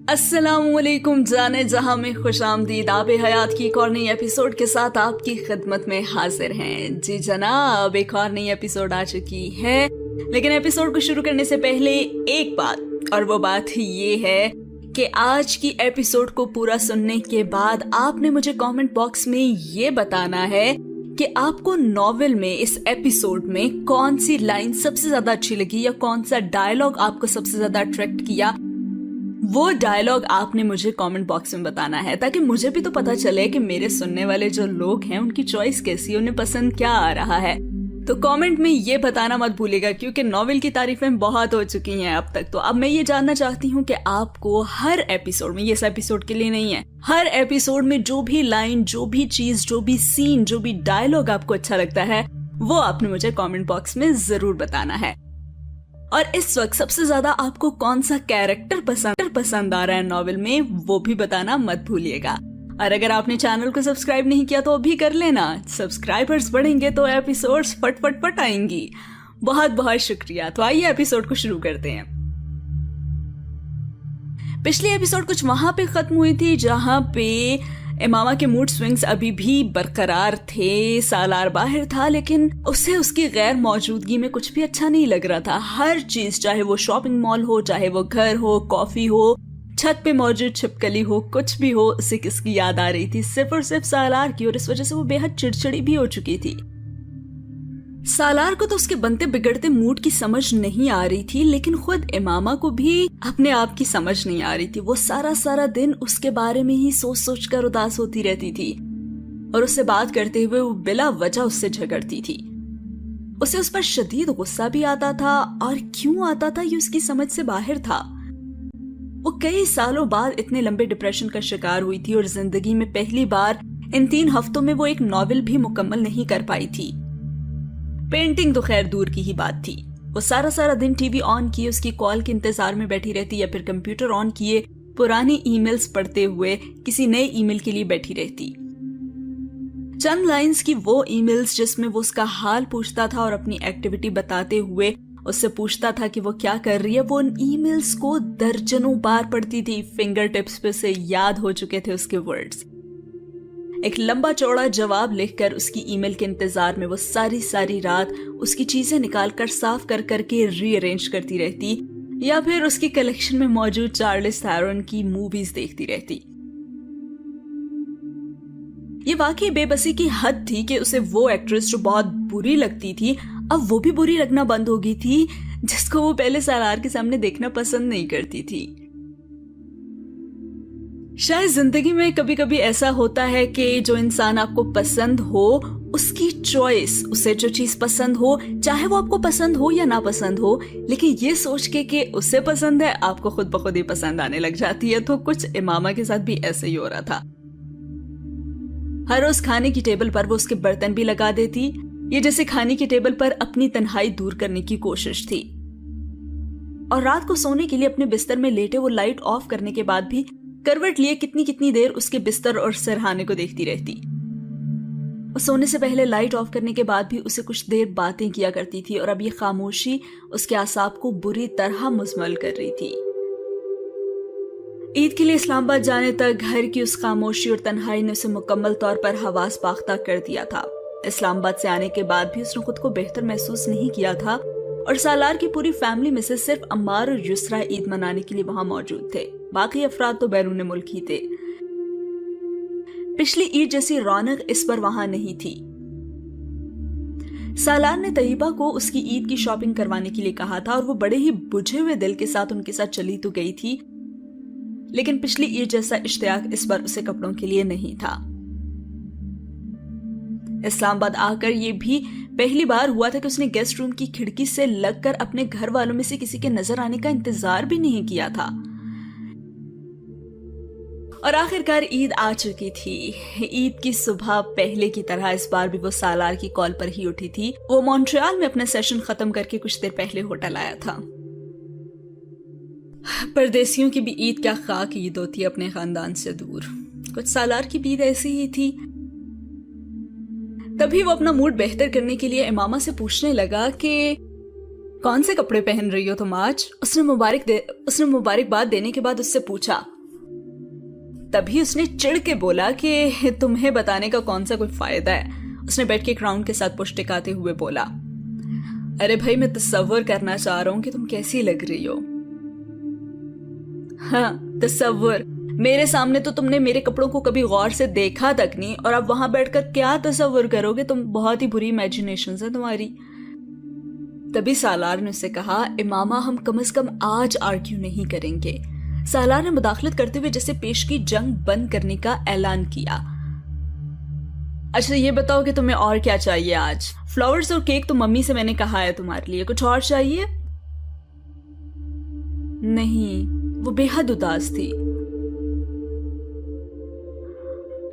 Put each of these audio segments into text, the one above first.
अस्सलामुअलैकुम जाने जहां में खुशामदीद। आब हयात की एक और नई एपिसोड के साथ आपकी खिदमत में हाजिर हैं। जी जनाब, एक और नई एपिसोड आ चुकी है, लेकिन एपिसोड को शुरू करने से पहले एक बात, और वो बात ये है कि आज की एपिसोड को पूरा सुनने के बाद आपने मुझे कमेंट बॉक्स में ये बताना है कि आपको नॉवेल में इस एपिसोड में कौन सी लाइन सबसे ज्यादा अच्छी लगी या कौन सा डायलॉग आपको सबसे ज्यादा अट्रैक्ट किया। वो डायलॉग आपने मुझे कमेंट बॉक्स में बताना है, ताकि मुझे भी तो पता चले कि मेरे सुनने वाले जो लोग हैं उनकी चॉइस कैसी है, उन्हें पसंद क्या आ रहा है। तो कमेंट में ये बताना मत भूलिएगा, क्योंकि नॉवेल की तारीफें बहुत हो चुकी हैं अब तक। तो अब मैं ये जानना चाहती हूँ कि आपको हर एपिसोड में, ये इस एपिसोड के लिए नहीं है, हर एपिसोड में जो भी लाइन, जो भी चीज, जो भी सीन, जो भी डायलॉग आपको अच्छा लगता है, वो आपने मुझे कमेंट बॉक्स में जरूर बताना है। और इस वक्त सबसे ज्यादा आपको कौन सा कैरेक्टर पसंद आ रहा है नॉवेल में, वो भी बताना मत भूलिएगा। और अगर आपने चैनल को सब्सक्राइब नहीं किया तो अभी कर लेना। सब्सक्राइबर्स बढ़ेंगे तो एपिसोड्स फट आएंगी। बहुत बहुत शुक्रिया। तो आइए एपिसोड को शुरू करते हैं। पिछली एपिसोड कुछ वहां पे खत्म हुई थी जहां पे इमामा के मूड स्विंग्स अभी भी बरकरार थे। सालार बाहर था, लेकिन उसे उसकी गैर मौजूदगी में कुछ भी अच्छा नहीं लग रहा था। हर चीज, चाहे वो शॉपिंग मॉल हो, चाहे वो घर हो, कॉफी हो, छत पे मौजूद छिपकली हो, कुछ भी हो, उसे किसकी याद आ रही थी? सिर्फ और सिर्फ सालार की। और इस वजह से वो बेहद चिड़चिड़ी भी हो चुकी थी। सालार को तो उसके बनते बिगड़ते मूड की समझ नहीं आ रही थी, लेकिन खुद इमामा को भी अपने आप की समझ नहीं आ रही थी। वो सारा दिन उसके बारे में ही सोच कर उदास होती रहती थी, और उससे बात करते हुए वो बिला वजह उससे झगड़ती थी। उसे उस पर शदीद गुस्सा भी आता था, और क्यों आता था ये उसकी समझ से बाहर था। वो कई सालों बाद इतने लंबे डिप्रेशन का शिकार हुई थी, और जिंदगी में पहली बार इन 3 हफ्तों में वो एक नॉवेल भी मुकम्मल नहीं कर पाई थी। पेंटिंग तो खैर दूर की ही बात थी। वो सारा दिन टीवी ऑन किए उसकी कॉल के इंतजार में बैठी रहती, या फिर कंप्यूटर ऑन किए पुरानी ईमेल्स पढ़ते हुए किसी नए ईमेल के लिए बैठी रहती। चंद लाइंस की वो ईमेल्स जिसमें वो उसका हाल पूछता था और अपनी एक्टिविटी बताते हुए उससे पूछता था कि वो क्या कर रही है, वो उन ईमेल्स को दर्जनों बार पढ़ती थी। फिंगर टिप्स पे से याद हो चुके थे उसके वर्ड्स। एक लंबा चौड़ा जवाब लिखकर उसकी ईमेल के इंतजार में वो सारी रात उसकी चीजें निकालकर साफ कर करके रीअरेंज करती रहती, या फिर उसकी कलेक्शन में मौजूद चार्लिस थैरन की मूवीज देखती रहती। ये वाकई बेबसी की हद थी कि उसे वो एक्ट्रेस जो बहुत बुरी लगती थी, अब वो भी बुरी लगना बंद हो गई थी, जिसको वो पहले सालार के सामने देखना पसंद नहीं करती थी। शायद जिंदगी में कभी कभी ऐसा होता है कि जो इंसान आपको पसंद हो, उसकी चॉइस, उसे जो चीज पसंद हो, चाहे वो आपको पसंद हो या ना पसंद हो, लेकिन ये सोच के कि उसे पसंद है, आपको खुद ब खुद ही पसंद आने लग जाती है। तो कुछ इमामा के साथ भी ऐसे ही हो रहा था। हर रोज खाने की टेबल पर वो उसके बर्तन भी लगा देती, ये जैसे खाने की टेबल पर अपनी तन्हाई दूर करने की कोशिश थी। और रात को सोने के लिए अपने बिस्तर में लेटे वो लाइट ऑफ करने के बाद भी करवट लिए कितनी देर उसके बिस्तर और सिरहाने को देखती रहती। और सोने से पहले लाइट ऑफ करने के बाद भी उसे कुछ देर बातें किया करती थी, और अब ये खामोशी उसके आसाब को बुरी तरह मुजमल कर रही थी। ईद के लिए इस्लामाबाद जाने तक घर की उस खामोशी और तन्हाई ने उसे मुकम्मल तौर पर हवास बाख्ता कर दिया था। इस्लामाबाद से आने के बाद भी उसने खुद को बेहतर महसूस नहीं किया था, और सालार की पूरी फैमिली में से सिर्फ अम्मार और युसरा ईद मनाने के लिए वहां मौजूद थे। बाकी अफराद तो बैरून मुल्क ही थे। पिछली ईद जैसी रौनक इस पर वहां नहीं थी। सालार ने तैयबा को उसकी ईद की शॉपिंग करवाने के लिए कहा था, और वो बड़े ही बुझे हुए दिल के साथ उनके साथ चली तो गई थी, लेकिन पिछली ईद जैसा इश्तियाक इस बार उसे कपड़ों के लिए नहीं था। इस्लामाबाद आकर ये भी पहली बार हुआ था कि उसने गेस्ट रूम की खिड़की से लगकर अपने घर वालों में से किसी के नजर आने का इंतजार भी नहीं किया था। और आखिरकार ईद आ चुकी थी। ईद की सुबह पहले की तरह इस बार भी वो सालार की कॉल पर ही उठी थी। वो मॉन्ट्रियल में अपना सेशन खत्म करके कुछ देर पहले होटल आया था। परदेसियों की भी ईद क्या खाक ईद होती है अपने खानदान से दूर। कुछ सालार की भी ईद ऐसी ही थी। तभी वो अपना मूड बेहतर करने के लिए इमामा से पूछने लगा कि कौन से कपड़े पहन रही हो तुम आज। उसने मुबारकबाद देने के बाद उससे पूछा, तभी उसने चिढ़ के बोला कि तुम्हें बताने का कौन सा कोई फायदा है। उसने बेड के क्राउन के साथ पुश टिकाते हुए बोला, अरे भाई मैं तसव्वुर करना चाह रहा हूं कि तुम कैसी लग रही हो। हाँ तसव्वुर, मेरे सामने तो तुमने मेरे कपड़ों को कभी गौर से देखा तक नहीं, और अब वहां बैठकर क्या तसव्वुर करोगे तुम, बहुत ही बुरी इमेजिनेशंस है तुम्हारी। तभी सालार ने उससे कहा, इमामा हम कम से कम आज आर्ग्यू नहीं करेंगे। सालार ने मुदाखलत करते हुए जैसे पेश की जंग बंद करने का ऐलान किया। अच्छा ये बताओ कि तुम्हें और क्या चाहिए आज? फ्लावर्स और केक तो मम्मी से मैंने कहा है तुम्हारे लिए, कुछ और चाहिए? नहीं, वो बेहद उदास थी।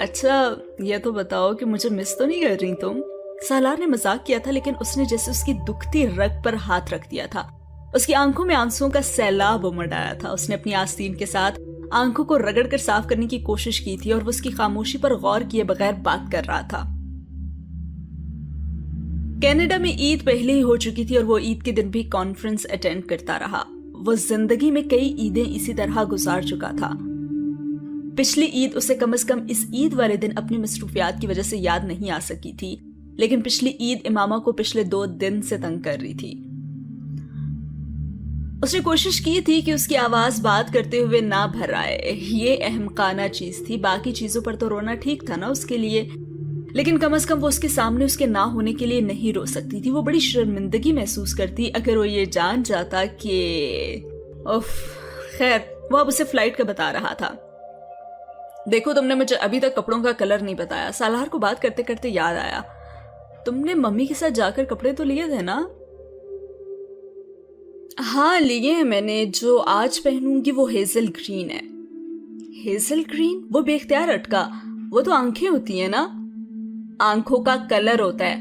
अच्छा ये तो बताओ कि मुझे मिस तो नहीं कर रही तुम? सालार ने मजाक किया था, लेकिन उसने जैसे उसकी दुखती रग पर हाथ रख दिया था। उसकी आंखों में आंसुओं का सैलाब उमड़ आया था। उसने अपनी आस्तीन के साथ आंखों को रगड़कर साफ करने की कोशिश की थी और वो उसकी खामोशी पर गौर किए बगैर बात कर रहा था। कनाडा में ईद पहले ही हो चुकी थी और वो ईद के दिन भी कॉन्फ्रेंस अटेंड करता रहा। वो जिंदगी में कई ईदें इसी तरह गुजार चुका था। पिछली ईद उसे कम से कम इस ईद वाले दिन अपनी मसरूफियात की वजह से याद नहीं आ सकी थी, लेकिन पिछली ईद इमामा को पिछले 2 दिन से तंग कर रही थी। उसने कोशिश की थी कि उसकी आवाज बात करते हुए ना भर आए। ये अहमकाना चीज थी, बाकी चीजों पर तो रोना ठीक था ना उसके लिए, लेकिन कम से कम वो उसके सामने उसके ना होने के लिए नहीं रो सकती थी। वो बड़ी शर्मिंदगी महसूस करती अगर वो ये जान जाता कि खैर वो अब उसे फ्लाइट का बता रहा था। देखो तुमने मुझे अभी तक कपड़ों का कलर नहीं बताया। सालार को बात करते करते याद आया, तुमने मम्मी के साथ जाकर कपड़े तो लिए थे ना? हाँ लिए हैं मैंने, जो आज पहनूंगी वो हेजल ग्रीन है। Hazel green? वो बेख्तियार अटका, वो तो आंखें होती है ना? आंखों का कलर होता है,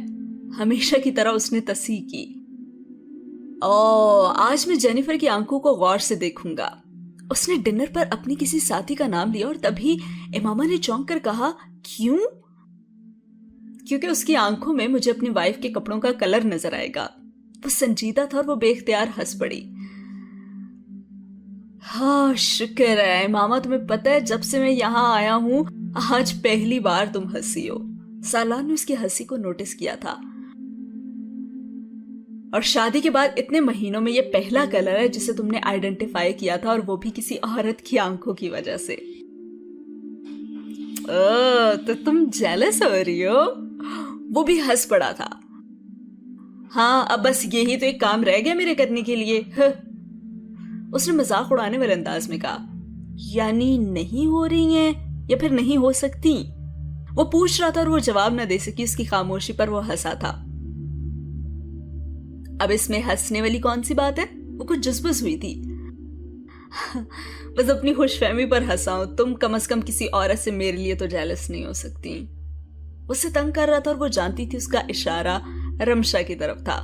हमेशा की तरह उसने तस्हीह की। आज मैं जेनिफर की आंखों को गौर से देखूंगा। उसने डिनर पर अपनी किसी साथी का नाम लिया और तभी इमामा ने चौंक कर कहा, क्यों? क्योंकि उसकी आंखों में मुझे अपनी वाइफ के कपड़ों का कलर नजर आएगा। वो संजीदा था और वो बेख्तियार हंस पड़ी। हाँ शुक्र है इमामा, तुम्हें पता है जब से मैं यहाँ आया हूं आज पहली बार तुम हंसी हो। सालार ने उसकी हंसी को नोटिस किया था। और शादी के बाद इतने महीनों में ये पहला कलर है जिसे तुमने आइडेंटिफाई किया था, और वो भी किसी औरत की आंखों की वजह से। तो तुम जेलस हो रही हो? वो भी हंस पड़ा था। हाँ अब बस यही तो एक काम रह गया मेरे करने के लिए। उसने मजाक उड़ाने वाले अंदाज में कहा, यानी नहीं हो रही हैं या फिर नहीं हो सकती? वो पूछ रहा था और वो जवाब न दे सकी। उसकी खामोशी पर वो हंसा था। अब इसमें हंसने वाली कौन सी बात है? वो कुछ जुज़बुज़ हुई थी। बस अपनी खुशफहमी पर हंसा हूं। तुम कम से कम किसी औरत से मेरे लिए तो जेलस नहीं हो सकती। उसे तंग कर रहा था और वो जानती थी उसका इशारा रमशा की तरफ था।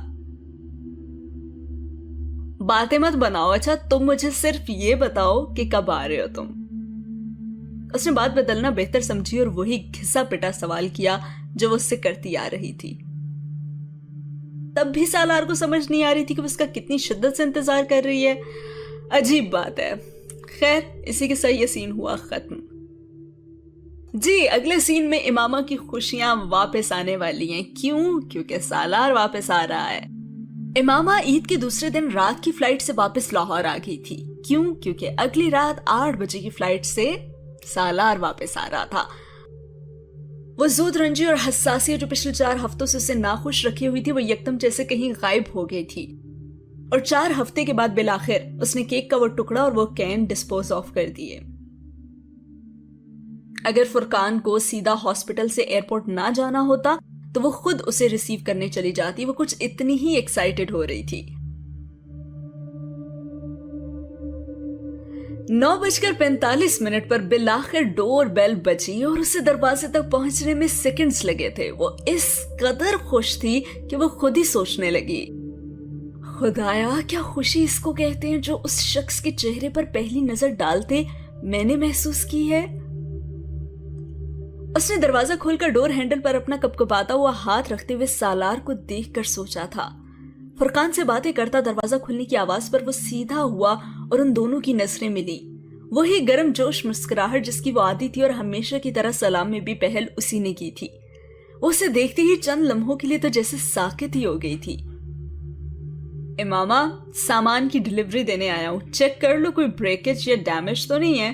बातें मत बनाओ, अच्छा तुम मुझे सिर्फ ये बताओ कि कब आ रहे हो तुम? उसने बात बदलना बेहतर समझी और वही घिसा पिटा सवाल किया जो वो उससे करती आ रही थी। तब भी सालार को समझ नहीं आ रही थी कि उसका कितनी शिद्दत से इंतजार कर रही है। अजीब बात है। खैर इसी के साथ ये सीन हुआ खत्म। जी अगले सीन में इमामा की खुशियां वापस आने वाली हैं। क्यों? क्योंकि सालार वापस आ रहा है। इमामा ईद के दूसरे दिन रात की फ्लाइट से वापस लाहौर आ गई थी। क्यों? क्योंकि अगली रात 8 बजे की फ्लाइट से सालार वापस आ रहा था। वो ज़ूद रंजी और हसासियत जो पिछले 4 हफ्तों से उसे नाखुश रखी हुई थी, वो यकदम जैसे कहीं गायब हो गई थी। और 4 हफ्ते के बाद बिलाखिर उसने केक का वो टुकड़ा और वो कैन डिस्पोज ऑफ कर दिए। अगर फुरकान को सीधा हॉस्पिटल से एयरपोर्ट ना जाना होता तो वो खुद उसे रिसीव करने चली जाती। वो कुछ इतनी ही एक्साइटेड हो रही थी। 9:45 पर बिलाखिर डोर बेल बजी और उसे दरवाजे तक पहुंचने में सेकंड्स लगे थे। वो इस कदर खुश थी कि वो खुद ही सोचने लगी, खुदाया क्या खुशी इसको कहते हैं जो उस शख्स के चेहरे पर पहली नजर डालते मैंने महसूस की है। उसने दरवाजा खोलकर डोर हैंडल पर अपना कपकपाता हुआ हाथ रखते हुए सालार को देखकर सोचा था। फुरकान से बातें करता दरवाजा खुलने की आवाज पर वो सीधा हुआ और उन दोनों की नजरें मिली। वही गर्म जोश मुस्कुराहट जिसकी वो आदी थी और हमेशा की तरह सलाम में भी पहल उसी ने की थी। वो उसे देखते ही चंद लम्हों के लिए तो जैसे साकित ही हो गई थी। ए मामा, सामान की डिलीवरी देने आया हूं, चेक कर लो कोई ब्रेकेज या डैमेज तो नहीं है।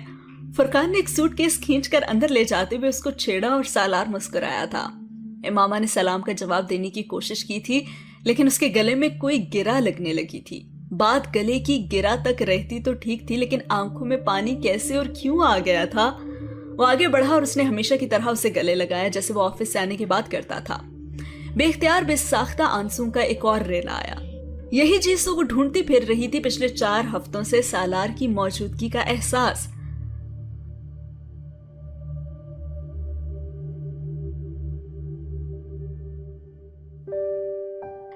फुरकान ने एक सूटकेस खींचकर अंदर ले जाते हुए उसको छेड़ा और सालार मुस्कुराया था। ए मामा ने सलाम का जवाब देने की कोशिश की थी, लेकिन उसके गले में कोई गिरा लगने लगी थी। बात गले की गिरा तक रहती तो ठीक थी, लेकिन आंखों में पानी कैसे और क्यों आ गया था। वो आगे बढ़ा और उसने हमेशा की तरह उसे गले लगाया जैसे वो ऑफिस से आने की बात करता था। बेख्तियार बेसाख्ता आंसू का एक और रेला आया। यही चीज तो वो ढूंढती फिर रही थी पिछले 4 हफ्तों से, सालार की मौजूदगी का एहसास।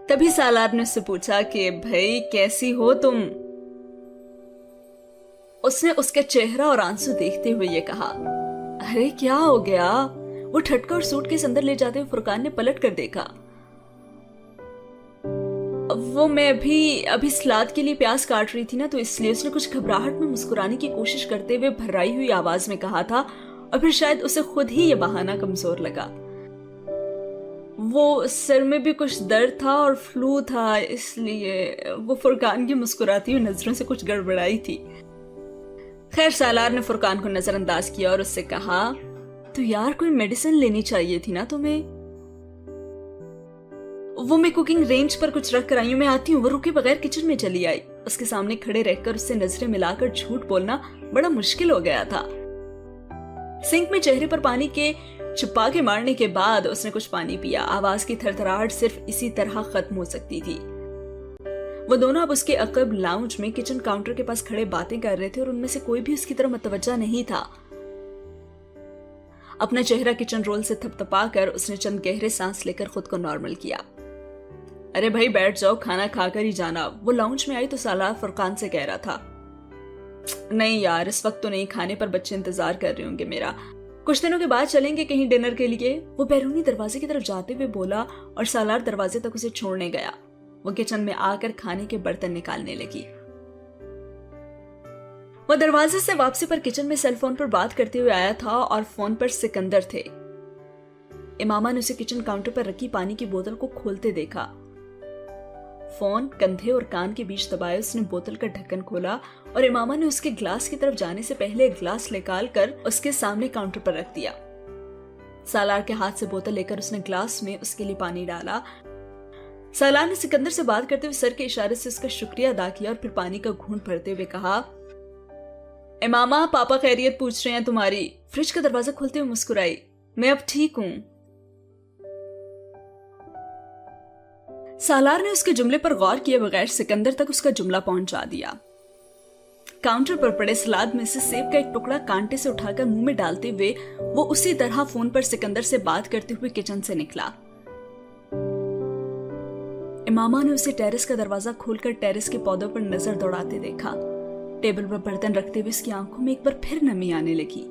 तभी सालार ने उससे पूछा कि भाई कैसी हो तुम। उसने उसके चेहरा और आंसू देखते हुए ये कहा, अरे क्या हो गया। वो ठटका और सूटकेस अंदर ले जाते हुए फुरकान ने पलट कर देखा। वो मैं अभी सलाद के लिए प्याज काट रही थी ना, तो इसलिए उसने कुछ घबराहट में मुस्कुराने की कोशिश करते हुए भर्राई हुई आवाज में कहा था, और फिर शायद उसे खुद ही ये बहाना कमजोर लगा। वो सिर में भी कुछ दर्द था और फ्लू था, इसलिए। वो फुरकान की मुस्कुराती हुई नजरों से कुछ गड़बड़ाई थी। खैर, सालार ने फुरकान को नजरअंदाज किया और उससे कहा, तो यार कोई मेडिसिन लेनी चाहिए थी ना तुम्हें। वो मैं कुकिंग रेंज पर कुछ रख कर आई हूं, मैं आती हूँ। वो रुके बगैर किचन में चली आई। उसके सामने खड़े रहकर उससे नजरें मिलाकर झूठ बोलना बड़ा मुश्किल हो गया था। सिंक में चेहरे पर पानी के छिपा के मारने के बाद उसने कुछ पानी पिया। आवाज की थरथराहट सिर्फ इसी तरह खत्म हो सकती थी। वो दोनों अब उसके अकब लाउंज में किचन काउंटर के पास खड़े बातें कर रहे थे और उनमें से कोई भी उसकी तरफ मुतवज्जा नहीं था। अपना चेहरा किचन रोल से थपथपाकर उसने चंद गहरे सांस लेकर खुद को नॉर्मल किया। अरे भाई बैठ जाओ, खाना खाकर ही जाना। वो लाउंज में आई तो सालार फुरकान से कह रहा था, नहीं यार इस वक्त तो नहीं, खाने पर बच्चे इंतजार कर रहे होंगे मेरा, कुछ दिनों के बाद चलेंगे कहीं डिनर के लिए। वो बैरूनी दरवाजे की तरफ जाते हुए बोला और सालार दरवाजे तक उसे छोड़ने गया। वो किचन में आकर खाने के बर्तन निकालने लगी। वो दरवाजे से वापसी पर किचन में सेलफोन पर बात करते हुए आया था और फोन पर सिकंदर थे। इमामा ने उसे किचन काउंटर पर रखी पानी की बोतल को खोलते देखा। फोन कंधे और कान के बीच दबाए उसने बोतल का ढक्कन खोला और इमामा ने उसके ग्लास की तरफ जाने से पहले एक ग्लास निकाल कर उसके सामने काउंटर पर रख दिया। सालार के हाथ से बोतल लेकर उसने ग्लास में उसके लिए पानी डाला। सालार ने सिकंदर से बात करते हुए सर के इशारे से उसका शुक्रिया अदा किया और फिर पानी का घूंट भरते हुए कहा, इमामा पापा खैरियत पूछ रहे हैं तुम्हारी। फ्रिज का दरवाजा खोलते हुए मुस्कुराई, मैं अब ठीक हूं। सालार ने उसके जुमले पर गौर किए बगैर सिकंदर तक उसका जुमला पहुंचा दिया। काउंटर पर पड़े सलाद में से सेब का एक टुकड़ा कांटे से उठाकर मुंह में डालते हुए वो उसी तरह फोन पर सिकंदर से बात करते हुए किचन से निकला। इमामा ने उसे टेरेस का दरवाजा खोलकर टेरेस के पौधों पर नजर दौड़ाते देखा। टेबल पर बर्तन रखते हुए उसकी आंखों में एक बार फिर नमी आने लगी।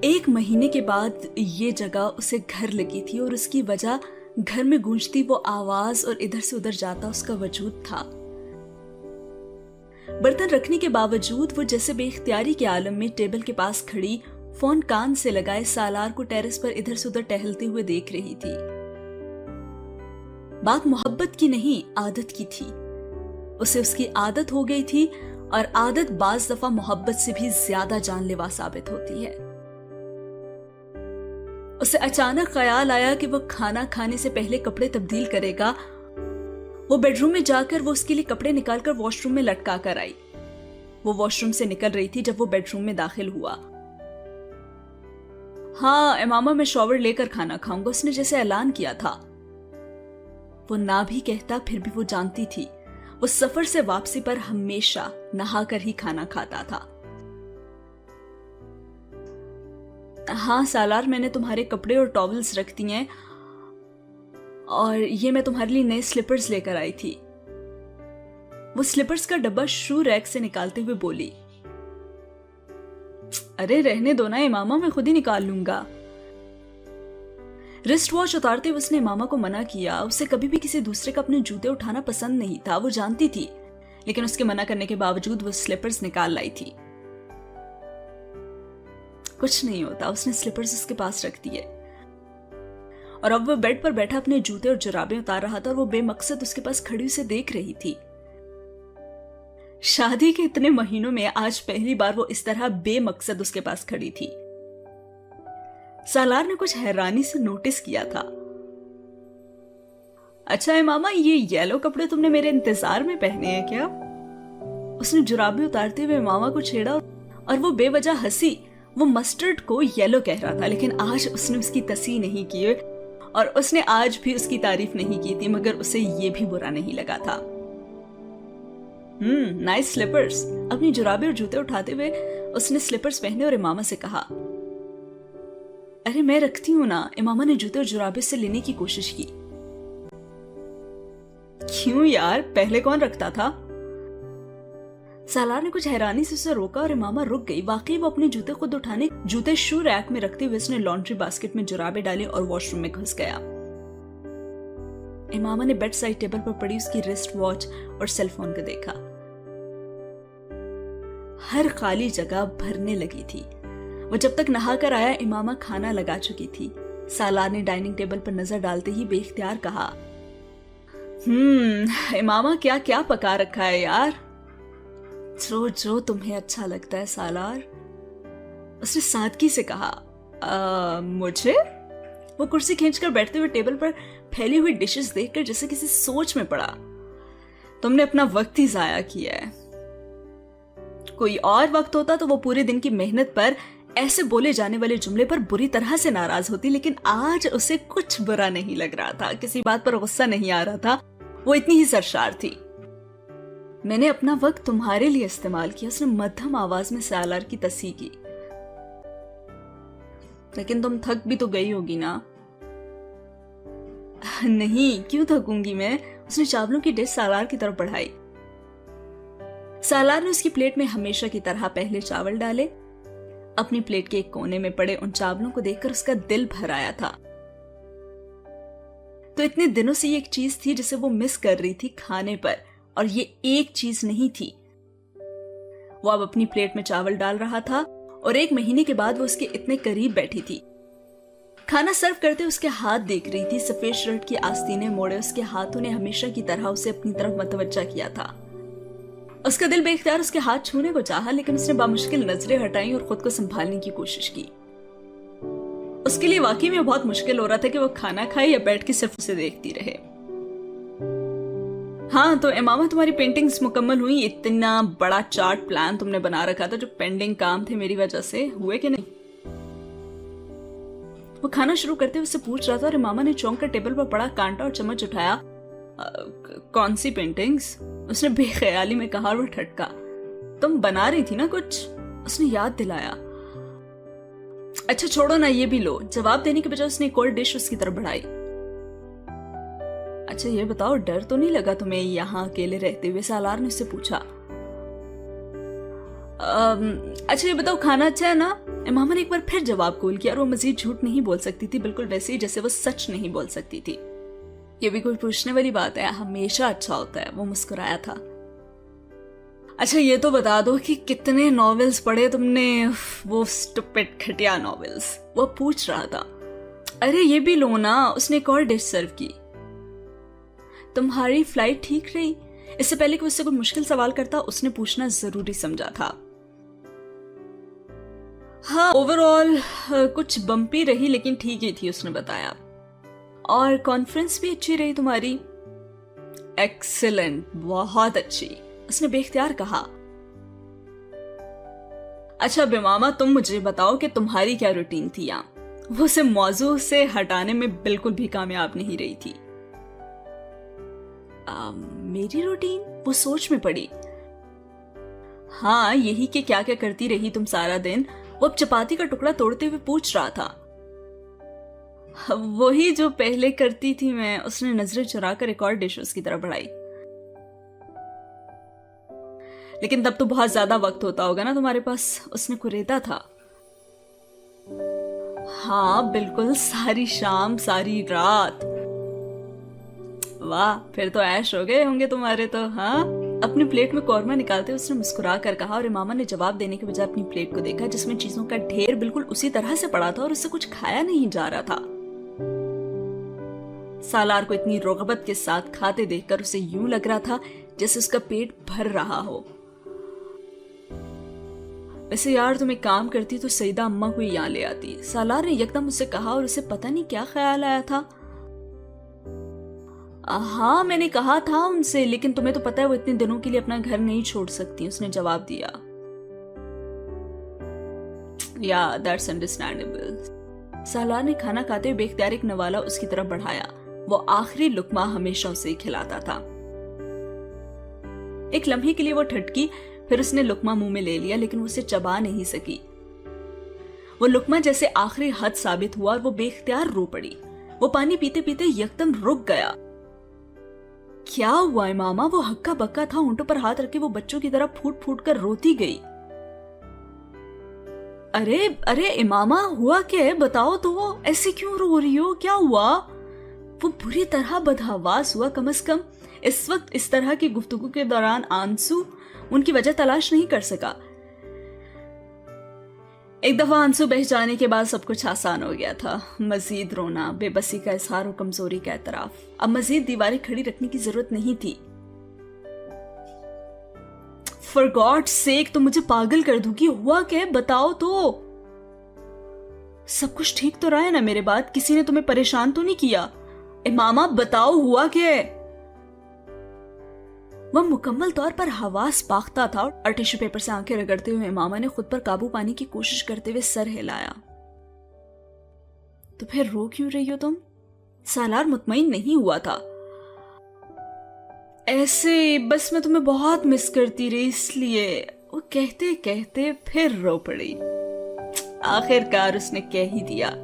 1 महीने के बाद ये जगह उसे घर लगी थी और उसकी वजह घर में गूंजती वो आवाज और इधर से उधर जाता उसका वजूद था। बर्तन रखने के बावजूद वो जैसे बेइख्तियारी के आलम में टेबल के पास खड़ी फोन कान से लगाए सालार को टेरेस पर इधर से उधर टहलते हुए देख रही थी। बात मोहब्बत की नहीं, आदत की थी। उसे उसकी आदत हो गई थी और आदत बाज दफा मोहब्बत से भी ज्यादा जानलेवा साबित होती है। उसे अचानक ख्याल आया कि वो खाना खाने से पहले कपड़े तब्दील करेगा। वो बेडरूम में जाकर वो उसके लिए कपड़े निकालकर वॉशरूम में लटका कर आई। वो वॉशरूम से निकल रही थी जब वो बेडरूम में दाखिल हुआ। हाँ इमामा मैं शॉवर लेकर खाना खाऊंगा, उसने जैसे ऐलान किया था। वो ना भी कहता फिर भी वो जानती थी वो सफर से वापसी पर हमेशा नहाकर ही खाना खाता था। हाँ सालार मैंने तुम्हारे कपड़े और टॉवल्स रख दिए हैं और ये मैं तुम्हारे लिए नए स्लीपर्स लेकर आई थी। वो स्लीपर्स का डब्बा शू रैक से निकालते हुए बोली, अरे रहने दो ना इमामा, मैं खुद ही निकाल लूंगा। रिस्ट वॉच उतारते हुए उसने इमामा को मना किया। उसे कभी भी किसी दूसरे का अपने जूते उठाना पसंद नहीं था, वो जानती थी, लेकिन उसके मना करने के बावजूद वो स्लीपर्स निकाल लाई थी। कुछ नहीं होता। उसने स्लीपर्स उसके पास रख दिए और अब वो बेड पर बैठा अपने जूते और जुराबें उतार रहा था और वो बेमकसद उसके पास खड़ी उसे देख रही थी। शादी के इतने महीनों में आज पहली बार वो इस तरह बेमकसद उसके पास खड़ी थी। सालार ने कुछ हैरानी से नोटिस किया था। अच्छा है मामा, ये येलो कपड़े तुमने मेरे इंतजार में पहने हैं क्या? उसने जुराबें उतारते हुए मामा को छेड़ा और वो बेवजह हंसी। वो मस्टर्ड को येलो कह रहा था, लेकिन आज उसने उसकी तस्वीर नहीं की और उसने आज भी उसकी तारीफ नहीं की थी, मगर उसे ये भी बुरा नहीं लगा था। Nice slippers. अपनी जुराबे और जूते उठाते हुए उसने स्लीपर्स पहने और इमामा से कहा, अरे मैं रखती हूं ना। इमामा ने जूते और जुराबे से लेने की कोशिश की। क्यों यार, पहले कौन रखता था? सालार ने कुछ हैरानी से उसे रोका और इमामा रुक गई। वाकई वो अपने जूते खुद उठाने, जूते शू रैक में रखते हुए उसने लॉन्ड्री बास्केट में जुराबे डाली और वॉशरूम में घुस गया। इमामा ने बेड साइड टेबल पर पड़ी उसकी रिस्ट वॉच और सेल फोन को देखा। हर खाली जगह भरने लगी थी। वो जब तक नहा कर आया, इमामा खाना लगा चुकी थी। सालार ने डाइनिंग टेबल पर नजर डालते ही बेख्तियार कहा, इमामा क्या क्या पका रखा है यार? जो जो तुम्हें अच्छा लगता है सालार, उसने सादगी से कहा। मुझे? वो कुर्सी खींचकर बैठते हुए टेबल पर फैली हुई डिशेस देखकर जैसे किसी सोच में पड़ा। तुमने अपना वक्त ही जाया किया है। कोई और वक्त होता तो वो पूरे दिन की मेहनत पर ऐसे बोले जाने वाले जुमले पर बुरी तरह से नाराज होती, लेकिन आज उसे कुछ बुरा नहीं लग रहा था। किसी बात पर गुस्सा नहीं आ रहा था। वो इतनी ही सरशार थी। मैंने अपना वक्त तुम्हारे लिए इस्तेमाल किया, उसने मध्यम आवाज में सालार की तस्वीर की। लेकिन तुम थक भी तो गई होगी ना? नहीं, क्यों थकूंगी मैं? उसने चावलों की डिश सालार की तरफ बढ़ाई। सालार ने उसकी प्लेट में हमेशा की तरह पहले चावल डाले। अपनी प्लेट के एक कोने में पड़े उन चावलों को देखकर उसका दिल भर आया था। तो इतने दिनों से ये एक चीज थी जिसे वो मिस कर रही थी खाने पर, और ये एक चीज नहीं थी। वो अब अपनी प्लेट में चावल डाल रहा था और 1 महीने के बाद वो उसके इतने करीब बैठी थी। खाना सर्व करते उसके हाथ देख रही थी। सफेद शर्ट की आस्तीनें मोड़े उसके हाथों ने हमेशा की तरह उसे अपनी तरफ मतवज्जा किया था। उसका दिल बेख्तियार उसके हाथ छूने को चाहा, लेकिन उसने बामुश्किल नजरें हटाई और खुद को संभालने की कोशिश की। उसके लिए वाकई में बहुत मुश्किल हो रहा था कि वो खाना खाए या बैठ के सिर्फ उसे देखती रहे। हाँ, तो इमामा तुम्हारी पेंटिंग्स मुकम्मल हुई? इतना बड़ा चार्ट प्लान तुमने बना रखा था, जो पेंडिंग काम थे मेरी वजह से, हुए कि नहीं? वो खाना शुरू करते हुए उससे पूछ रहा था और इमामा ने चौंक कर टेबल पर पड़ा कांटा और चम्मच उठाया। कौन सी पेंटिंग्स? उसने बेख्याली में कहा और वो ठटका। तुम बना रही थी ना कुछ? उसने याद दिलाया। अच्छा छोड़ो ना, ये भी लो। जवाब देने के बजाय उसने एक और डिश उसकी तरफ बढ़ाई। अच्छा ये बताओ, डर तो नहीं लगा तुम्हें यहाँ अकेले रहते हुए? सालार ने उससे पूछा। अच्छा ये बताओ, खाना अच्छा है ना? इमामा ने एक बार फिर जवाब कबूल किया और वो मजीद झूठ नहीं बोल सकती थी, बिल्कुल वैसे ही जैसे वो सच नहीं बोल सकती थी। ये भी कोई पूछने वाली बात है, हमेशा अच्छा होता है। वो मुस्कुराया था। अच्छा ये तो बता दो कि कितने नॉवेल्स पढ़े तुमने? वो स्टुपिड घटिया नॉवेल्स, वो पूछ रहा था। अरे ये भी लो ना। उसने एक और डिश सर्व की। तुम्हारी फ्लाइट ठीक रही? इससे पहले कि उससे कोई मुश्किल सवाल करता, उसने पूछना जरूरी समझा था। हाँ, ओवरऑल कुछ बम्पी रही, लेकिन ठीक ही थी, उसने बताया। और कॉन्फ्रेंस भी अच्छी रही तुम्हारी? एक्सीलेंट, बहुत अच्छी, उसने बेख्तियार कहा। अच्छा बिमामा, तुम मुझे बताओ कि तुम्हारी क्या रूटीन थी यहाँ? वो उसे मौजू से हटाने में बिल्कुल भी कामयाब नहीं रही थी। मेरी रूटीन? वो सोच में पड़ी। हाँ, यही कि क्या क्या करती रही तुम सारा दिन? वो अब चपाती का टुकड़ा तोड़ते हुए पूछ रहा था। वही जो पहले करती थी मैं, उसने नजरें चुराकर एक और डिश उसकी तरफ बढ़ाई। लेकिन तब तो बहुत ज्यादा वक्त होता होगा ना तुम्हारे पास? उसने कुरेदा था। हाँ बिल्कुल, सारी शाम सारी रात। वाह, फिर तो ऐश हो गए होंगे तुम्हारे तो। हाँ अपनी प्लेट में कौरमा निकालते हुए उसने मुस्कुरा कर कहा और इमामा ने जवाब देने के बजाय अपनी प्लेट को देखा जिसमें चीजों का ढेर बिल्कुल उसी तरह से पड़ा था और उससे कुछ खाया नहीं जा रहा था। सालार को इतनी रगबत के साथ खाते देखकर उसे यूं लग रहा था जैसे उसका पेट भर रहा हो। वैसे यार तुम एक काम करती तो सईदा अम्मा को यहाँ ले आती, सालार ने यकदम उससे कहा और उसे पता नहीं क्या ख्याल आया था। हाँ मैंने कहा था उनसे, लेकिन तुम्हें तो पता है वो इतने दिनों के लिए अपना घर नहीं छोड़ सकती, उसने जवाब दिया। या दैट्स अंडरस्टैंडेबल। सालार ने खाना खाते हुए बेख्तियार एक नवाला उसकी तरफ बढ़ाया। वो आखिरी लुकमा हमेशा उसे खिलाता था। एक लम्हे के लिए वो ठटकी, फिर उसने लुकमा मुंह में ले लिया लेकिन वो उसे चबा नहीं सकी। वो लुकमा जैसे आखिरी हद साबित हुआ और वो बेख्तियार रो पड़ी। वो पानी पीते पीते यकदम रुक गया। क्या हुआ इमामा? वो हक्का बक्का था, होंठों पर हाथ रखे वो बच्चों की तरह फूट फूट कर रोती गई। अरे अरे इमामा हुआ क्या है, बताओ तो, ऐसे क्यों रो रही हो, क्या हुआ? वो बुरी तरह बदहवास हुआ। कम से कम इस वक्त इस तरह की गुफ्तगू के दौरान आंसू उनकी वजह तलाश नहीं कर सका। एक दफा आंसू बह जाने के बाद सब कुछ आसान हो गया था। मजीद रोना, बेबसी का इजहार और कमजोरी का एतराफ। अब मजीद दीवारें खड़ी रखने की जरूरत नहीं थी। फॉर गॉड्स सेक, तो मुझे पागल कर दूंगी, हुआ क्या है बताओ तो। सब कुछ ठीक तो रहा है ना मेरे बाद? किसी ने तुम्हें परेशान तो नहीं किया? इमामा बताओ हुआ क्या है? वह मुकम्मल तौर पर हवास बाख्ता था और टिश्यू पेपर से आंखें रगड़ते हुए इमामा ने खुद पर काबू पाने की कोशिश करते हुए सर हिलाया। तो फिर रो क्यों रही हो तुम? सालार मुतमईन नहीं हुआ था। ऐसे बस मैं तुम्हें बहुत मिस करती रही इसलिए, वो कहते कहते फिर रो पड़ी। आखिरकार उसने कह ही दिया।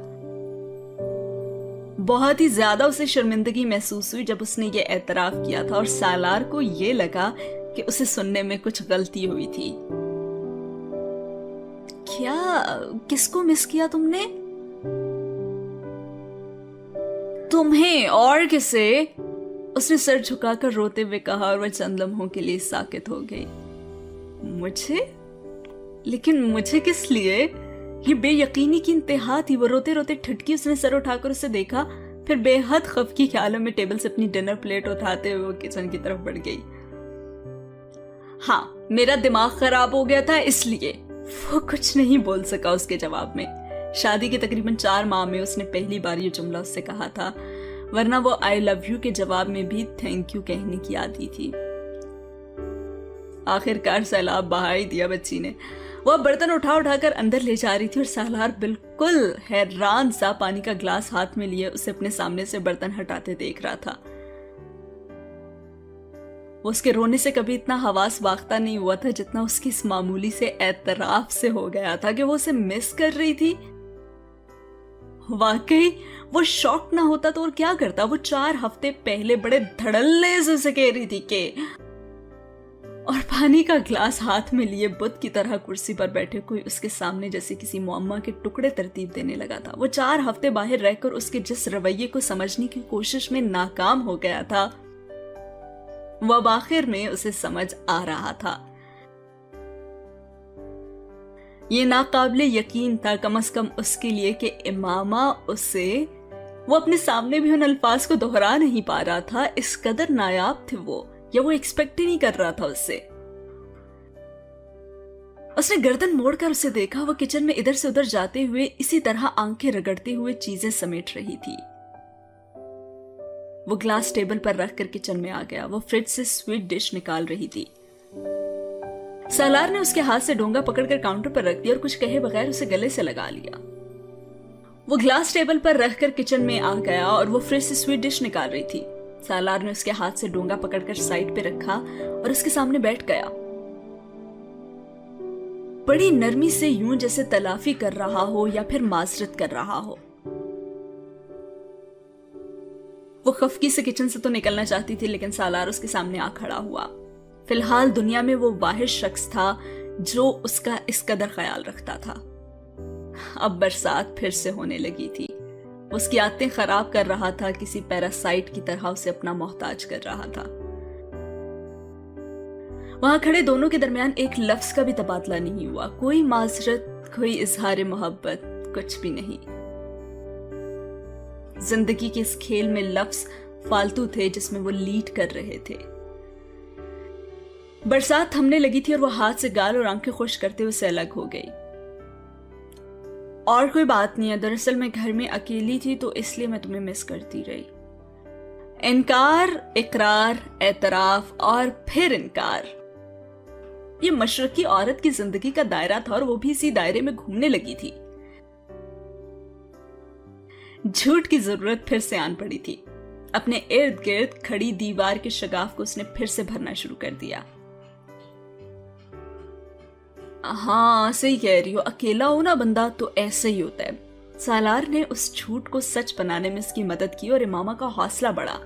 बहुत ही ज्यादा उसे शर्मिंदगी महसूस हुई जब उसने ये एतराफ किया था और सालार को ये लगा कि उसे सुनने में कुछ गलती हुई थी। क्या? किसको मिस किया तुमने? तुम्हें और किसे? उसने सर झुकाकर रोते हुए कहा और वह चंद लम्हों के लिए साकित हो गई। मुझे? लेकिन मुझे किस लिए? ये बेयकीनी की इंतहा थी। वो रोते रोते ठटकी, उसने सर उठाकर उसे देखा, फिर बेहद खफकी ख्यालों में टेबल से अपनी डिनर प्लेट उठाते हुए वो किचन की तरफ बढ़ गई। हाँ मेरा दिमाग खराब हो गया था इसलिए। वो कुछ नहीं बोल सका उसके जवाब में। शादी के तकरीबन 4 माह में उसने पहली बार ये जुमला उससे कहा था, वरना वो आई लव यू के जवाब में भी थैंक यू कहने की आदत थी। आखिरकार सैलाब बहा ही दिया बच्ची ने। वह बर्तन उठाकर अंदर ले जा रही थी और सालार बिल्कुल हैरान सा पानी का ग्लास हाथ में लिए उसे अपने सामने से बर्तन हटाते देख रहा था। वो उसके रोने से कभी इतना हवास बाख्ता नहीं हुआ था जितना उसकी इस मामूली से एतराफ से हो गया था कि वो उसे मिस कर रही थी। वाकई वो शॉक ना होता तो और क्या करता। वो 4 हफ्ते पहले बड़े धड़ल्ले से उसे कह रही थी कि, और पानी का ग्लास हाथ में लिए बुत की तरह कुर्सी पर बैठे कोई उसके सामने जैसे किसी मुअम्मा के टुकड़े तरतीब देने लगा था। वो 4 हफ्ते बाहर रहकर उसके जिस रवैये को समझने की कोशिश में नाकाम हो गया था, वो अब आखिर में उसे समझ आ रहा था। ये नाकाबिले यकीन था कम से कम उसके लिए कि इमामा उसे, वो अपने सामने भी उन अल्फाज को दोहरा नहीं पा रहा था। इस कदर नायाब थे वो, या वो एक्सपेक्ट ही नहीं कर रहा था उससे। उसने गर्दन मोड़कर उसे देखा। वो किचन में इधर से उधर जाते हुए इसी तरह आंखें रगड़ते हुए चीजें समेट रही थी। वो ग्लास टेबल पर रखकर किचन में आ गया। वो फ्रिज से स्वीट डिश निकाल रही थी। सालार ने उसके हाथ से डोंगा पकड़कर काउंटर पर रख दिया और कुछ कहे बगैर उसे गले से लगा लिया। वो ग्लास टेबल पर रखकर किचन में आ गया और वो फ्रिज से स्वीट डिश निकाल रही थी। सालार ने उसके हाथ से डोंगा पकड़कर साइड पे रखा और उसके सामने बैठ गया। बड़ी नरमी से, यूं जैसे तलाफी कर रहा हो या फिर माजरत कर रहा हो। वो खफकी से किचन से तो निकलना चाहती थी, लेकिन सालार उसके सामने आ खड़ा हुआ। फिलहाल दुनिया में वो वाहिद शख्स था जो उसका इस कदर ख्याल रखता था। अब बरसात फिर से होने लगी थी। उसकी आदतें खराब कर रहा था, किसी पैरासाइट की तरह उसे अपना मोहताज कर रहा था। वहां खड़े दोनों के दरमियान एक लफ्ज का भी तबादला नहीं हुआ, कोई माजरत, कोई इजहार मोहब्बत, कुछ भी नहीं। जिंदगी के इस खेल में लफ्ज फालतू थे जिसमें वो लीड कर रहे थे। बरसात थमने लगी थी और वो हाथ से गाल और आंखें खुश करते हुए से अलग हो गई। और कोई बात नहीं है, दरअसल मैं घर में अकेली थी तो इसलिए मैं तुम्हें मिस करती रही। इनकार, इकरार, एतराफ और फिर इनकार, ये मशरकी औरत की जिंदगी का दायरा था और वो भी इसी दायरे में घूमने लगी थी। झूठ की जरूरत फिर से आन पड़ी थी। अपने इर्द गिर्द खड़ी दीवार के शगाफ को उसने फिर से भरना शुरू कर दिया। हाँ, सही कह रही हो, अकेला हो ना बंदा तो ऐसे ही होता है। सालार ने उस झूठ को सच बनाने में इसकी मदद की और इमामा का हौसला बढ़ा।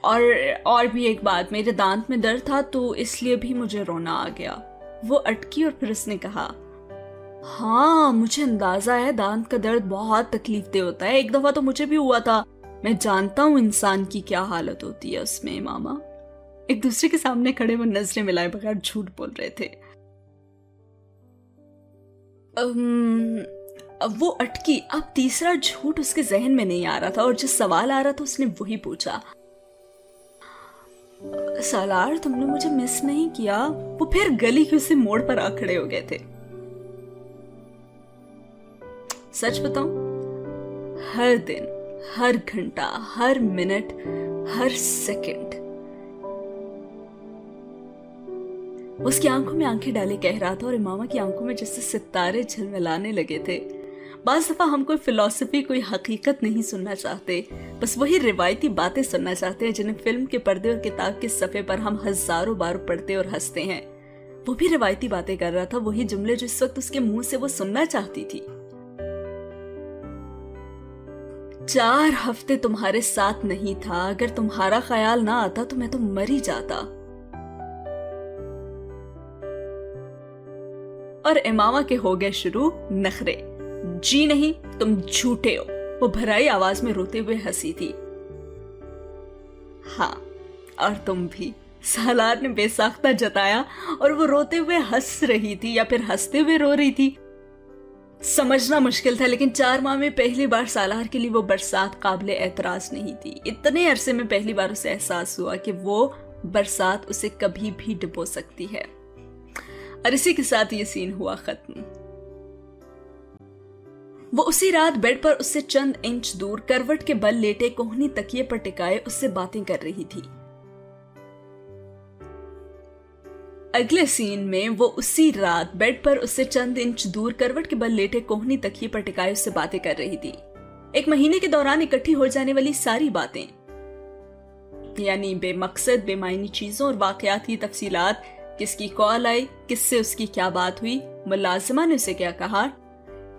और भी एक बात, मेरे दांत में दर्द था तो इसलिए भी मुझे रोना आ गया। वो अटकी और फिर उसने कहा, हाँ मुझे अंदाजा है दांत का दर्द बहुत तकलीफ दे होता है, एक दफा तो मुझे भी हुआ था। मैं जानता हूं इंसान की क्या हालत होती है उसमें। इमामा एक दूसरे के सामने खड़े वो नजरें मिलाए बगैर झूठ बोल रहे थे। अब वो अटकी। अब तीसरा झूठ उसके जहन में नहीं आ रहा था और जिस सवाल आ रहा था उसने वही पूछा, सालार तुमने मुझे मिस नहीं किया? वो फिर गली के उसी मोड़ पर आ खड़े हो गए थे। सच बताऊं, हर दिन, हर घंटा, हर मिनट, हर सेकंड उसकी आंखों में आंखें डाले कह रहा था और इमामा की आंखों में जैसे सितारे झलमिलाने लगे थे। बाज़ दफा हम कोई फिलॉसफी, कोई हकीकत नहीं सुनना चाहते, बस वही रिवायती बातें सुनना चाहते हैं जिन्हें फिल्म के पर्दे और किताब के सफे पर हम हजारों बार पढ़ते और हंसते हैं। वो भी रिवायती बातें कर रहा था, वही जुमले जो इस वक्त उसके मुंह से वो सुनना चाहती थी। 4 हफ्ते तुम्हारे साथ नहीं था, अगर तुम्हारा ख्याल ना आता तो मैं तो मर ही जाता। और इमामा के हो गए शुरू नखरे। जी नहीं, तुम झूठे हो, वो भराई आवाज में रोते हुए हंसी थी। हाँ, और तुम भी, सालार ने बेसाख्ता जताया और वो रोते हुए हंस रही थी या फिर हंसते हुए रो रही थी, समझना मुश्किल था। लेकिन 4 माह में पहली बार सालार के लिए वो बरसात काबिले एतराज नहीं थी। इतने अरसे में पहली बार उसे एहसास हुआ कि वो बरसात उसे कभी भी डुबो सकती है। और इसी के साथ ये सीन हुआ खत्म। वो उसी रात बेड पर उससे चंद इंच दूर करवट के बल लेटे कोहनी तकिए पर टिकाए उससे बातें कर रही थी। अगले सीन में वो उसी रात बेड पर उससे चंद इंच दूर करवट के बल लेटे कोहनी तकिए पर टिकाए उससे बातें कर रही थी। 1 महीने के दौरान इकट्ठी हो जाने वाली सारी बातें, यानी बेमकसद बेमायनी चीजों और वाकयात की तफसीलात, किसकी कॉल आई, किससे उसकी क्या बात हुई, मुलाजिमा ने उसे क्या कहा,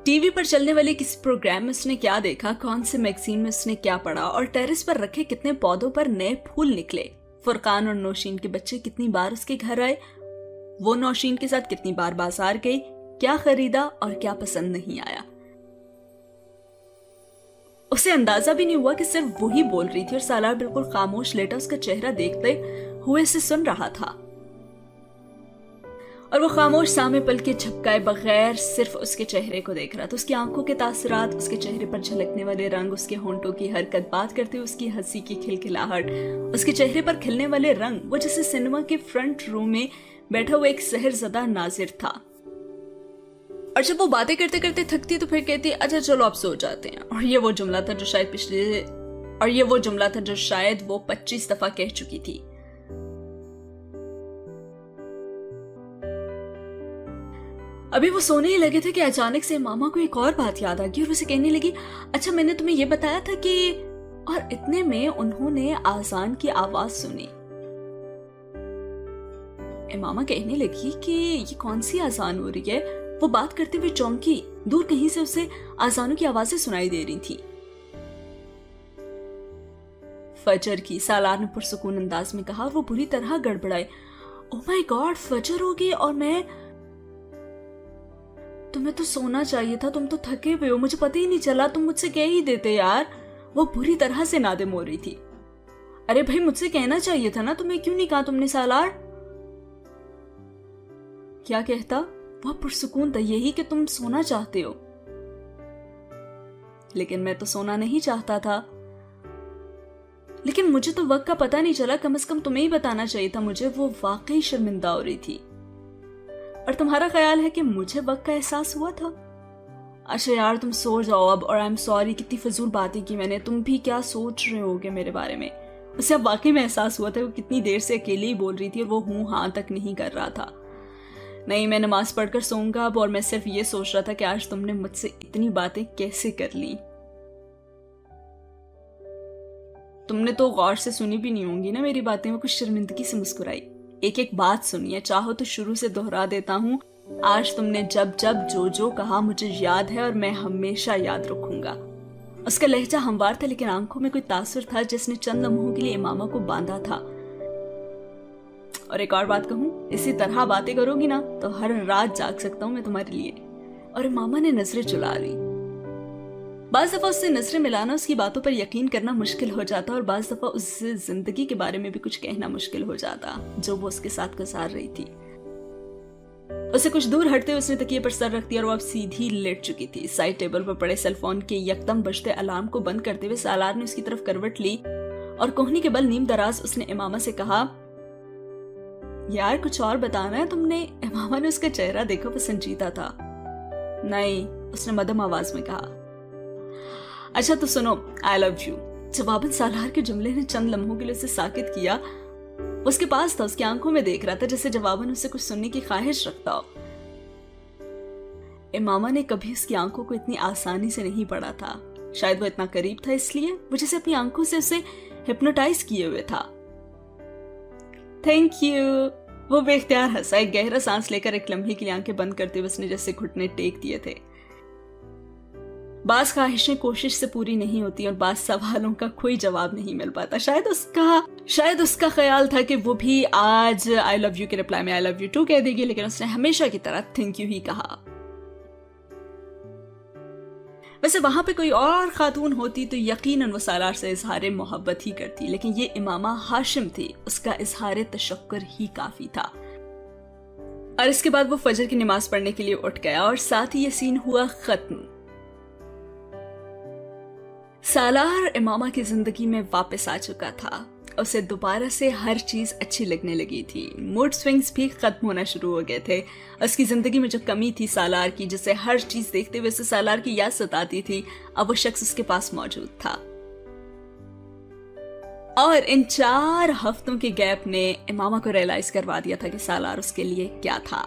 टीवी पर चलने वाले किसी प्रोग्राम में उसने क्या देखा, कौन से मैगजीन में उसने क्या पढ़ा, और टेरेस पर रखे कितने पौधों पर नए फूल निकले, फुरकान और नौशीन के बच्चे कितनी बार उसके घर आए, वो नौशीन के साथ कितनी बार बाजार गई, क्या खरीदा और क्या पसंद नहीं आया। उसे अंदाजा भी नहीं हुआ कि सिर्फ वही बोल रही थी और सालार बिल्कुल खामोश लेटा उसका चेहरा देखते हुए से सुन रहा था। और वो खामोश सामे पल के झपकाए बगैर सिर्फ उसके चेहरे को देख रहा था। उसकी आंखों के तासरात, उसके चेहरे पर झलकने वाले रंग, उसके होंठों की हरकत, बात करते हुए उसकी हंसी की खिलखिलाहट, उसके चेहरे पर खिलने वाले रंग, वो जैसे सिनेमा के फ्रंट रो में बैठा हुआ एक सहरज़दा नाजिर था। और जब वो बातें करते करते थकती तो फिर कहती, अच्छा चलो आप सो जाते हैं। और ये वो जुमला था जो शायद वो 25 दफा कह चुकी थी। अभी वो सोने ही लगे थे कि अचानक से मामा को एक और बात याद आ गई और उसे कहने लगी, अच्छा मैंने तुम्हें ये बताया था कि, और इतने में उन्होंने आजान की आवाज सुनी। मामा कहने लगी कि ये कौन सी आजान हो रही है। वो बात करते हुए चौंकी, दूर कहीं से उसे आजानों की आवाजें सुनाई दे रही थी। फजर की, सालार ने पुरसुकून अंदाज में कहा। वो बुरी तरह गड़बड़ाए, ओह माय गॉड, फजर हो गई और तुम्हें तो सोना चाहिए था, तुम तो थके हुए हो, मुझे पता ही नहीं चला, तुम मुझसे कह ही देते यार। वो बुरी तरह से नादिम हो रही थी। अरे भाई मुझसे कहना चाहिए था ना, तुम्हें क्यों नहीं कहा तुमने सालार? क्या कहता? वह पुरसुकून था, यही कि तुम सोना चाहते हो। लेकिन मैं तो सोना नहीं चाहता था। लेकिन मुझे तो वक्त का पता नहीं चला, कम से कम तुम्हें ही बताना चाहिए था मुझे। वो वाकई शर्मिंदा हो रही थी। और तुम्हारा ख्याल है कि मुझे वक्त का एहसास हुआ था? अच्छा यार तुम सो जाओ अब, और आई एम सॉरी, कितनी फजूल बातें की मैंने। तुम भी क्या सोच रहे होगे मेरे बारे में? उसे अब वाकई में एहसास हुआ था वो कितनी देर से अकेली ही बोल रही थी और वो हूं हाँ तक नहीं कर रहा था। नहीं, मैं नमाज पढ़कर सोऊंगा अब, और मैं सिर्फ ये सोच रहा था कि आज तुमने मुझसे इतनी बातें कैसे कर ली। तुमने तो गौर से सुनी भी नहीं होंगी ना मेरी बातें। वो कुछ शर्मिंदगी से मुस्कुराई। एक एक बात सुनिए, चाहो तो शुरू से दोहरा देता हूँ। आज तुमने जब जब जो जो कहा मुझे याद है और मैं हमेशा याद रखूंगा। उसका लहजा हमवार था, लेकिन आंखों में कोई तासुर था जिसने चंद लम्हों के लिए इमामा को बांधा था। और एक और बात कहूँ, इसी तरह बातें करोगी ना तो हर रात जाग सकता हूँ मैं तुम्हारे लिए। और इमामा ने नजरें चुरा ली। बाज दफा उससे नजरें मिलाना, उसकी बातों पर यकीन करना मुश्किल हो जाता, और बाज दफा उससे जिंदगी के बारे में भी कुछ कहना मुश्किल हो जाता जो वो उसके साथ गुजार रही थी। उसे कुछ दूर हटते उसने तकिए पर सर रख दिया और वो अब सीधी लेट चुकी थी। साइड टेबल पर पड़े सेलफोन के यकदम बजते अलार्म को बंद करते हुए सालार ने उसकी तरफ करवट ली और कोहनी के बल नीम दराज उसने इमामा से कहा, यार कुछ और बताना है तुमने? इमामा ने उसका चेहरा देखा, वो संजीदा था। नहीं, उसने मदम आवाज में कहा। अच्छा तो सुनो, आई लव यू। जवाबन सालार के जुमले ने चंद लम्हों के लिए उसे साकित किया। उसके पास था, उसकी आंखों में देख रहा था जैसे जवाबन उससे कुछ सुनने की ख्वाहिश रखता हो। इमामा ने कभी उसकी आंखों को इतनी आसानी से नहीं पढ़ा था। शायद वो इतना करीब था इसलिए वो जैसे अपनी आंखों से उसे हिप्नोटाइज किए हुए था। Thank you. वो बेख्तियार हंसा। एक गहरा सांस लेकर एक लम्हे के लिए आंखें बंद करते हुए उसने जैसे घुटने टेक दिए थे। बास ख्वाहिशें कोशिश से पूरी नहीं होती और बास सवालों का कोई जवाब नहीं मिल पाता। शायद उसका ख्याल था कि वो भी आज आई लव यू के रिप्लाई में आई लव यू टू कह देगी, लेकिन उसने हमेशा की तरह थैंक यू ही कहा। वैसे वहां पे कोई और खातून होती तो यकीनन वो सालार से इजहार मोहब्बत ही करती, लेकिन ये इमामा हाशिम थी, उसका इजहार तशक्कुर ही काफी था। और इसके बाद वो फजर की नमाज पढ़ने के लिए उठ गया और साथ ही ये सीन हुआ खत्म। सालार इमामा की जिंदगी में वापस आ चुका था। उसे दोबारा से हर चीज अच्छी लगने लगी थी। मूड स्विंग्स भी खत्म होना शुरू हो गए थे। उसकी जिंदगी में जो कमी थी सालार की, जिसे हर चीज देखते हुए उसे सालार की याद सताती थी, अब वो शख्स उसके पास मौजूद था। और इन 4 हफ्तों के गैप ने इमामा को रियलाइज करवा दिया था कि सालार उसके लिए क्या था।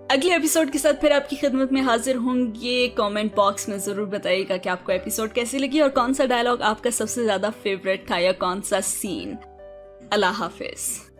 अगले एपिसोड के साथ फिर आपकी खिदमत में हाजिर होंगे। कमेंट बॉक्स में जरूर बताइएगा कि आपको एपिसोड कैसी लगी और कौन सा डायलॉग आपका सबसे ज्यादा फेवरेट था या कौन सा सीन। अल्लाह हाफिज।